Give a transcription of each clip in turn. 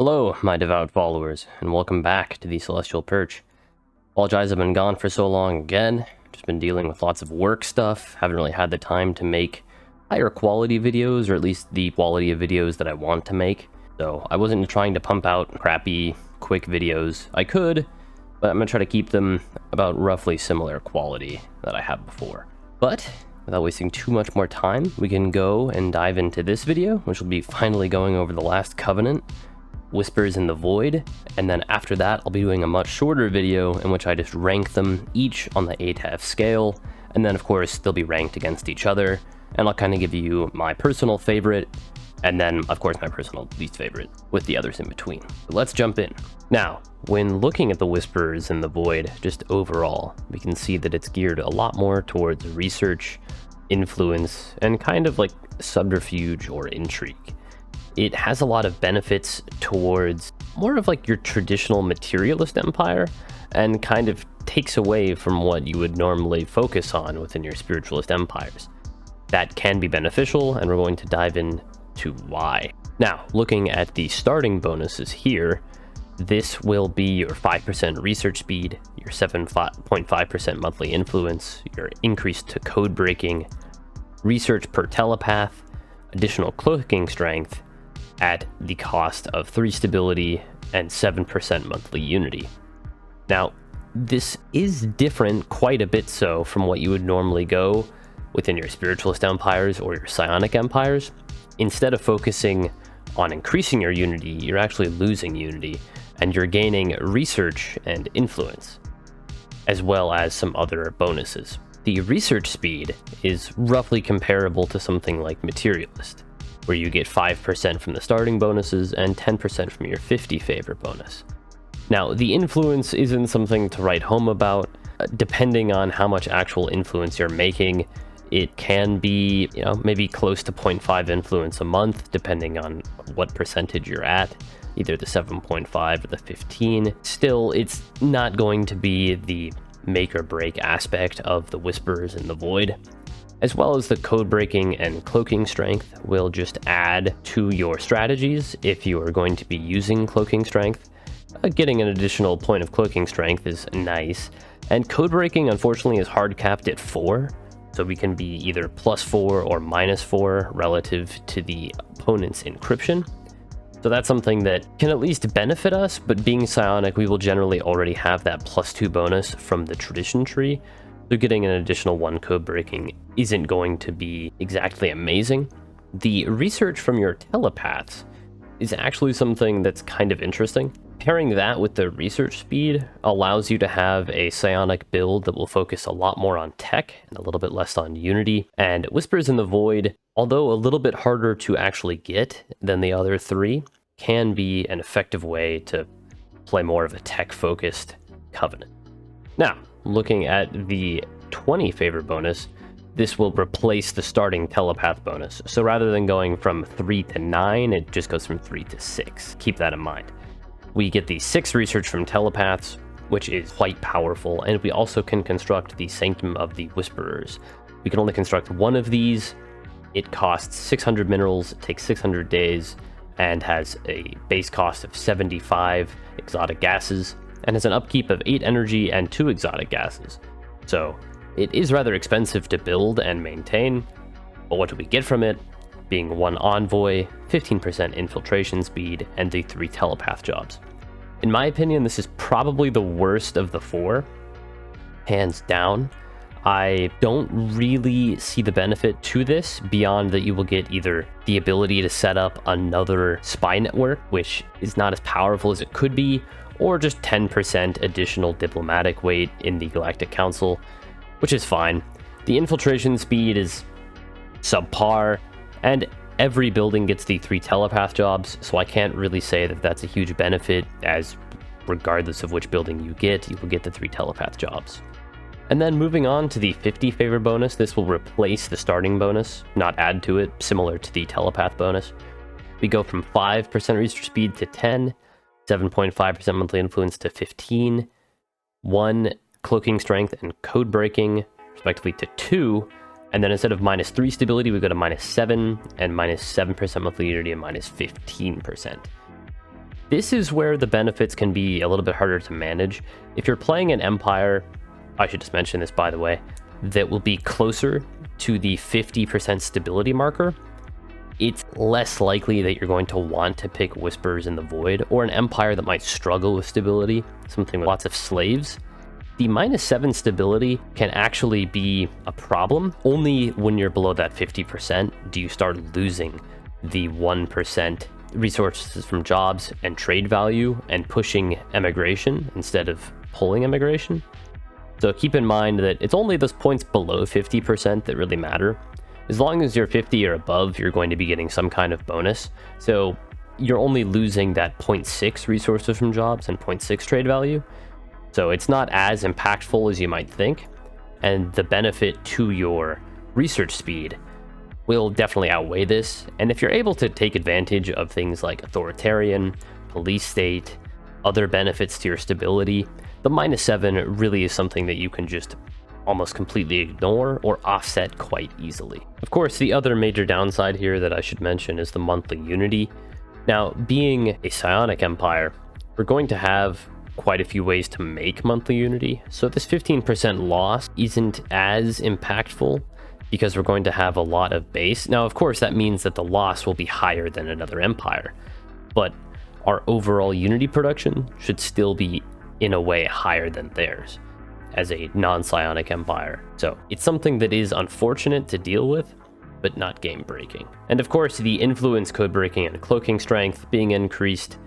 Hello, my devout followers, and welcome back to the Celestial Perch. Apologize I've been gone for so long again. Just been dealing with lots of work stuff. Haven't really had the time to make higher quality videos, or at least the quality of videos that I want to make. So I wasn't trying to pump out crappy, quick videos. I could, but I'm going to try to keep them about roughly similar quality that I have before. But without wasting too much more time, we can go and dive into this video, which will be finally going over the last covenant, Whispers in the Void, and then after that I'll be doing a much shorter video in which I just rank them each on the A to F scale, and then of course they'll be ranked against each other, and I'll kind of give you my personal favorite, and then of course my personal least favorite, with the others in between. But let's jump in. Now, when looking at the Whispers in the Void, just overall, we can see that it's geared a lot more towards research, influence, and kind of like subterfuge or intrigue. It has a lot of benefits towards more of like your traditional materialist empire, and kind of takes away from what you would normally focus on within your spiritualist empires. That can be beneficial, and we're going to dive into why. Now, looking at the starting bonuses here, this will be your 5% research speed, your 7.5% monthly influence, your increase to code breaking, research per telepath, additional cloaking strength, at the cost of 3 stability and 7% monthly unity. Now, this is different quite a bit so from what you would normally go within your spiritualist empires or your psionic empires. Instead of focusing on increasing your unity, you're actually losing unity, and you're gaining research and influence, as well as some other bonuses. The research speed is roughly comparable to something like materialist, where you get 5% from the starting bonuses and 10% from your 50 favor bonus. Now, the influence isn't something to write home about. Depending on how much actual influence you're making, it can be, maybe close to 0.5 influence a month, depending on what percentage you're at, either the 7.5 or the 15. Still, it's not going to be the make or break aspect of the Whispers in the Void. As well as the code breaking and cloaking strength will just add to your strategies if you are going to be using cloaking strength. Getting an additional point of cloaking strength is nice, and code breaking unfortunately is hard capped at 4, so we can be either +4 or -4 relative to the opponent's encryption. So that's something that can at least benefit us, but being psionic, we will generally already have that +2 bonus from the tradition tree. So getting an additional 1 code breaking isn't going to be exactly amazing. The research from your telepaths is actually something that's kind of interesting. Pairing that with the research speed allows you to have a psionic build that will focus a lot more on tech and a little bit less on unity. And Whispers in the Void, although a little bit harder to actually get than the other 3, can be an effective way to play more of a tech-focused covenant. Now, looking at the 20 favor bonus, this will replace the starting telepath bonus. So rather than going from 3 to 9, it just goes from 3 to 6. Keep that in mind. We get the 6 research from telepaths, which is quite powerful, and we also can construct the Sanctum of the Whisperers. We can only construct one of these. It costs 600 minerals, it takes 600 days, and has a base cost of 75 exotic gases, and has an upkeep of 8 energy and 2 exotic gases. So it is rather expensive to build and maintain, but what do we get from it? Being 1 envoy, 15% infiltration speed, and the 3 telepath jobs. In my opinion, this is probably the worst of the 4, hands down. I don't really see the benefit to this beyond that you will get either the ability to set up another spy network, which is not as powerful as it could be, or just 10% additional diplomatic weight in the Galactic Council, which is fine. The infiltration speed is subpar, and every building gets the 3 telepath jobs, so I can't really say that that's a huge benefit, as regardless of which building you will get the 3 telepath jobs. And then moving on to the 50 favor bonus, this will replace the starting bonus, not add to it, similar to the telepath bonus. We go from 5% research speed to 10, 7.5% monthly influence to 15, 1 cloaking strength and code breaking, respectively, to 2, and then instead of -3 stability, we go to -7 and -7% monthly unity and -15%. This is where the benefits can be a little bit harder to manage. If you're playing an Empire, I should just mention this by the way, that will be closer to the 50% stability marker, it's less likely that you're going to want to pick Whispers in the Void, or an Empire that might struggle with stability, something with lots of slaves. The -7 stability can actually be a problem. Only when you're below that 50% do you start losing the 1% resources from jobs and trade value and pushing emigration instead of pulling emigration. So keep in mind that it's only those points below 50% that really matter. As long as you're 50 or above, you're going to be getting some kind of bonus. So you're only losing that 0.6 resources from jobs and 0.6 trade value. So it's not as impactful as you might think. And the benefit to your research speed will definitely outweigh this. And if you're able to take advantage of things like authoritarian, police state, other benefits to your stability, the -7 really is something that you can just almost completely ignore or offset quite easily. Of course, the other major downside here that I should mention is the monthly unity. Now, being a psionic empire, we're going to have quite a few ways to make monthly unity, so this 15% loss isn't as impactful because we're going to have a lot of base. Now, of course, that means that the loss will be higher than another empire, but our overall unity production should still be in a way higher than theirs as a non-psionic empire. So it's something that is unfortunate to deal with, but not game breaking. And of course, the influence, code breaking, and cloaking strength being increased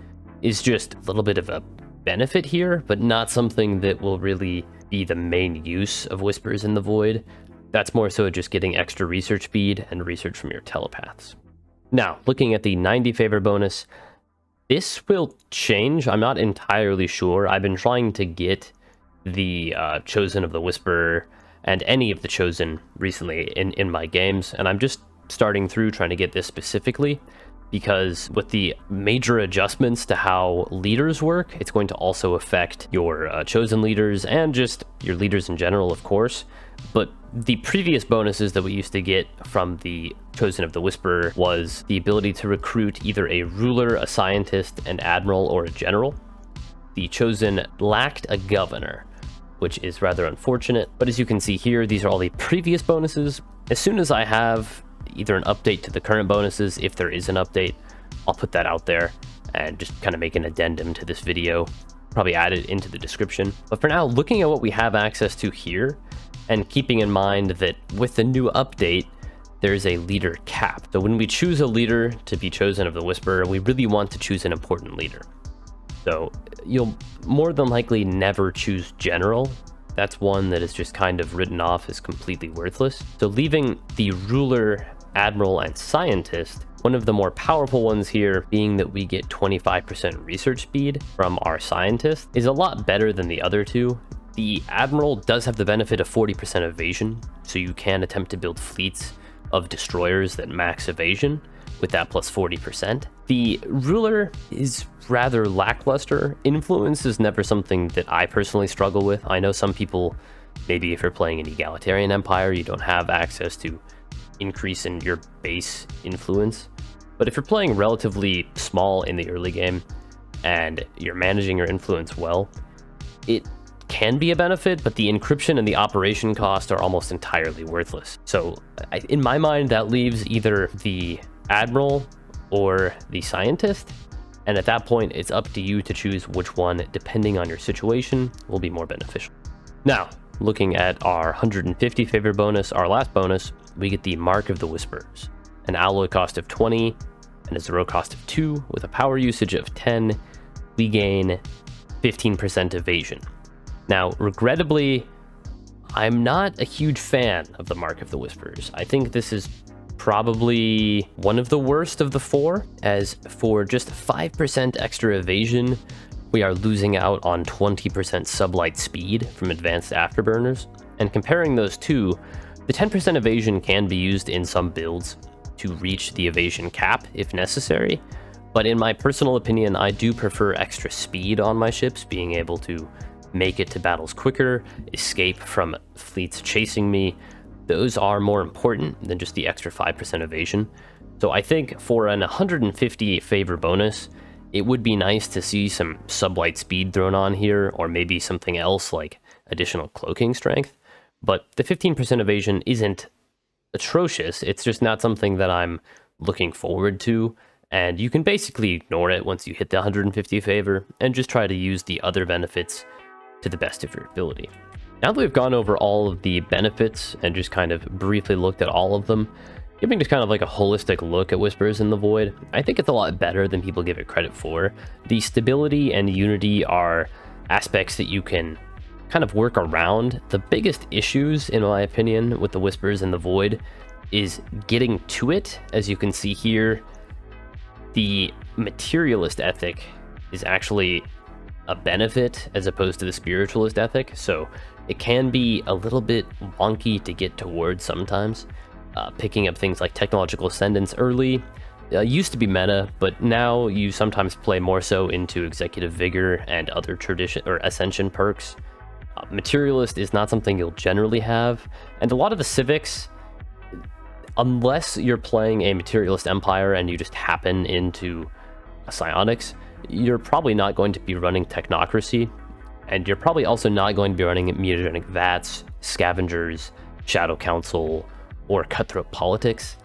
is just a little bit of a benefit here, but not something that will really be the main use of Whispers in the Void. That's more so just getting extra research speed and research from your telepaths. Now, looking at the 90 favor bonus, this will change. I'm not entirely sure. I've been trying to get the Chosen of the Whisperer and any of the Chosen recently in my games, and I'm just starting through trying to get this specifically, because with the major adjustments to how leaders work, it's going to also affect your Chosen leaders and just your leaders in general, of course. But the previous bonuses that we used to get from the Chosen of the Whisperer was the ability to recruit either a ruler, a scientist, an admiral, or a general. The Chosen lacked a governor, which is rather unfortunate. But as you can see here, these are all the previous bonuses. As soon as I have either an update to the current bonuses, if there is an update, I'll put that out there and just kind of make an addendum to this video, probably add it into the description. But for now, looking at what we have access to here, and keeping in mind that with the new update, there's a leader cap. So when we choose a leader to be Chosen of the Whisperer, we really want to choose an important leader. So you'll more than likely never choose general. That's one that is just kind of written off as completely worthless. So leaving the ruler, admiral, and scientist, one of the more powerful ones here being that we get 25% research speed from our scientist, is a lot better than the other two. The admiral does have the benefit of 40% evasion, so you can attempt to build fleets of destroyers that max evasion with that plus 40%. The ruler is rather lackluster. Influence is never something that I personally struggle with. I know some people, maybe if you're playing an egalitarian empire, you don't have access to increase in your base influence. But if you're playing relatively small in the early game and you're managing your influence well, it can be a benefit, but the encryption and the operation cost are almost entirely worthless. So in my mind, that leaves either the admiral or the scientist, and at that point it's up to you to choose which one, depending on your situation, will be more beneficial. Now, looking at our 150 favor bonus, our last bonus, we get the Mark of the Whisperers, an alloy cost of 20 and a 0 cost of 2 with a power usage of 10. We gain 15% evasion. Now, regrettably, I'm not a huge fan of the Mark of the Whisperers. I think this is probably one of the worst of the four, as for just 5% extra evasion, we are losing out on 20% sublight speed from advanced afterburners. And comparing those two, the 10% evasion can be used in some builds to reach the evasion cap if necessary, but in my personal opinion, I do prefer extra speed on my ships, being able to make it to battles quicker, escape from fleets chasing me. Those are more important than just the extra 5% evasion. So I think for an 150 favor bonus, It would be nice to see some sublight speed thrown on here, or maybe something else like additional cloaking strength, but the 15% evasion isn't atrocious. It's just not something that I'm looking forward to, and you can basically ignore it once you hit the 150 favor and just try to use the other benefits to the best of your ability. Now that we've gone over all of the benefits and just kind of briefly looked at all of them, giving just kind of like a holistic look at Whispers in the Void, I think it's a lot better than people give it credit for. The stability and unity are aspects that you can kind of work around. The biggest issues, in my opinion, with the Whispers in the Void is getting to it. As you can see here, the materialist ethic is actually a benefit as opposed to the spiritualist ethic, so it can be a little bit wonky to get towards sometimes. Picking up things like technological ascendance early used to be meta, but now you sometimes play more so into executive vigor and other tradition or ascension perks. Materialist is not something you'll generally have, and a lot of the civics, unless you're playing a materialist empire and you just happen into psionics, you're probably not going to be running technocracy, and you're probably also not going to be running mutagenic vats, scavengers, shadow council, or cutthroat politics.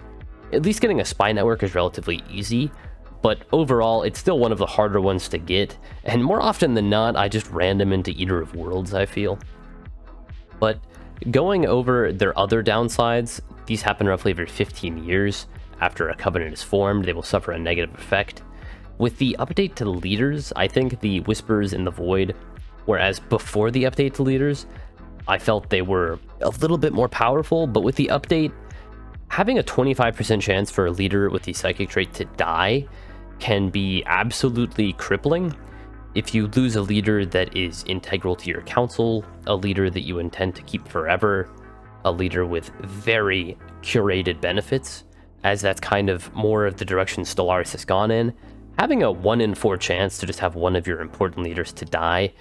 At least getting a spy network is relatively easy, but overall it's still one of the harder ones to get, and more often than not I just random into Eater of Worlds, I feel. But going over their other downsides, these happen roughly every 15 years. After a covenant is formed, they will suffer a negative effect. With the update to the leaders, I think the Whispers in the Void, whereas before the update to leaders, I felt they were a little bit more powerful, but with the update, having a 25% chance for a leader with the psychic trait to die can be absolutely crippling. If you lose a leader that is integral to your council, a leader that you intend to keep forever, a leader with very curated benefits, as that's kind of more of the direction Stellaris has gone in, having a 1 in 4 chance to just have one of your important leaders to die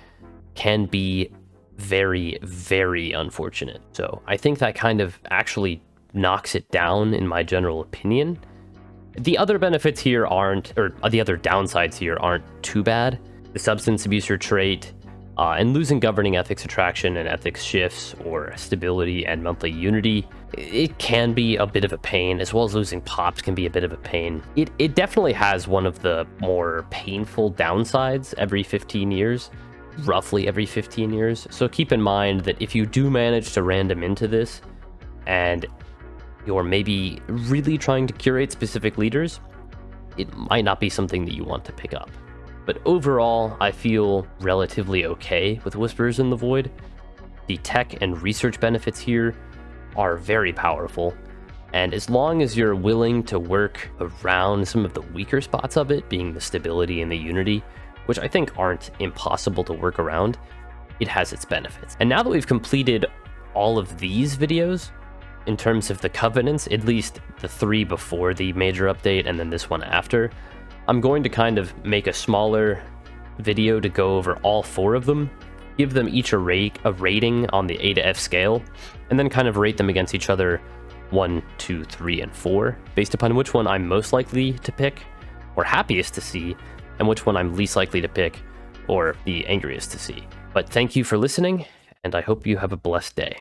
can be very, very unfortunate. So I think that kind of actually knocks it down in my general opinion. The other benefits here aren't, or the other downsides here aren't too bad. The substance abuser trait, and losing governing ethics attraction and ethics shifts, or stability and monthly unity, it can be a bit of a pain, as well as losing pops can be a bit of a pain. It definitely has one of the more painful downsides every 15 years, roughly every 15 years. So keep in mind that if you do manage to random into this, and you're maybe really trying to curate specific leaders, it might not be something that you want to pick up. But overall, I feel relatively okay with Whispers in the Void. The tech and research benefits here are very powerful, and as long as you're willing to work around some of the weaker spots of it, being the stability and the unity, which I think aren't impossible to work around, it has its benefits. And now that we've completed all of these videos, in terms of the covenants, at least the 3 before the major update and then this one after, I'm going to kind of make a smaller video to go over all 4 of them, give them each a rating on the A to F scale, and then kind of rate them against each other 1, 2, 3, and 4, based upon which one I'm most likely to pick, or happiest to see, and which one I'm least likely to pick, or the angriest to see. But thank you for listening, and I hope you have a blessed day.